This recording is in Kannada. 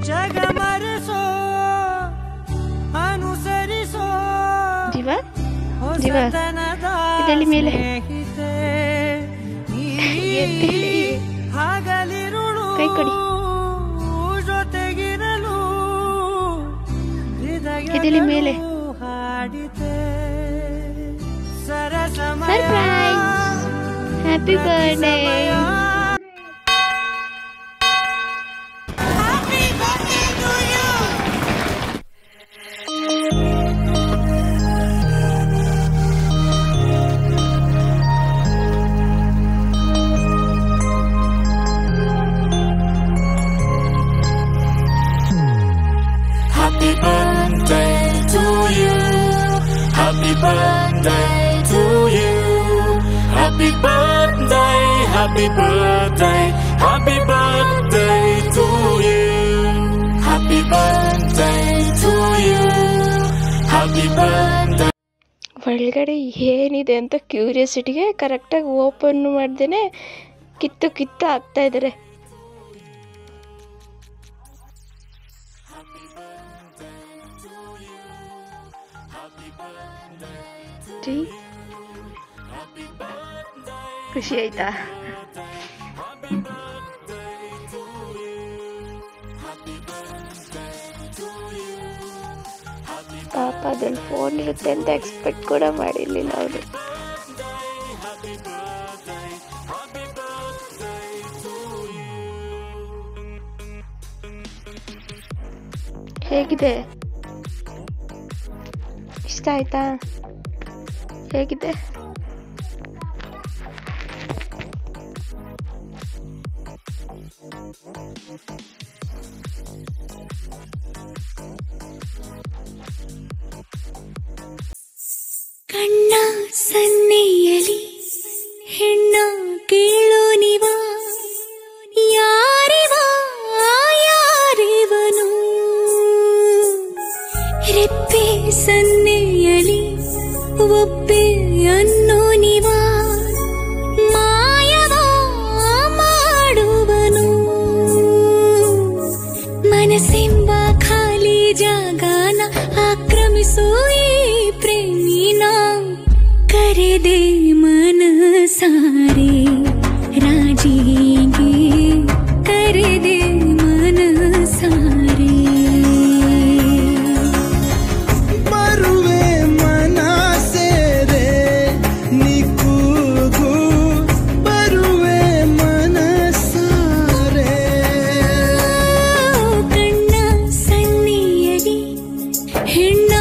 ಜಗಮರಿಸೋ ಅನುಸರಿಸೋ ಜೀವ ಜೀವ ಇದರಲ್ಲಿ ಮೇಲೆ ಕೈ ಕೊಡಿ. ಇದರಲ್ಲಿ ಮೇಲೆ surprise. Happy birthday. Happy birthday to you. Happy birthday to you. Happy birthday, happy birthday, happy birthday to you. Happy birthday to you. Happy birthday. ಒಳಗಡೆ ಏನಿದೆ ಅಂತ ಕ್ಯೂರಿಯಾಸಿಟಿಗೆ ಕರೆಕ್ಟಾಗಿ ಓಪನ್ ಮಾಡ್ದೇನೆ ಕಿತ್ತು ಹಾಕ್ತಾ ಇದ್ದಾರೆ. ಖುಷಿ ಆಯ್ತಾ? ಪಾಪ ಅದ್ರಲ್ಲಿ ಫೋನ್ ಇರುತ್ತೆ ಅಂತ ಎಕ್ಸ್ಪೆಕ್ಟ್ ಕೂಡ ಮಾಡಿರ್ಲಿಲ್ಲ ಅವರು. ಹೇಗಿದೆ? ಇಷ್ಟ ಆಯ್ತಾ? ಹೇಗಿದೆ? ಕಣ್ಣ ಸನ್ನೆಯಲಿ ಹೆಣ್ಣ ಕೇಳೋ ನಿವ ಯಾರಿವನು ರೆಪ್ಪೆ ಸನ್ನೆಯಲಿ ಒಪ್ಪೆ ಅನ್ನೋ ನಿವ ಮಾಯವ ಮಾಡುವನು ಮನಸ್ಸೆಂಬ ಖಾಲಿ ಜಾಗನ ಆಕ್ರಮಿಸೋ ಪ್ರೇಮಿನ ಕರೆದೆ ಮನಸಾರೆ ರಾಜಿಗೆ ಕರೆದೆ ಮನಸಾರೆ ಬರುವೆ ಮನಸೇರೆ ನಿಕ್ಕೂಗು ಬರುವೆ ಮನಸಾರೆ ಕಣ್ಣ ಸನ್ನಿಯಲಿ ಹೆಣ್ಣ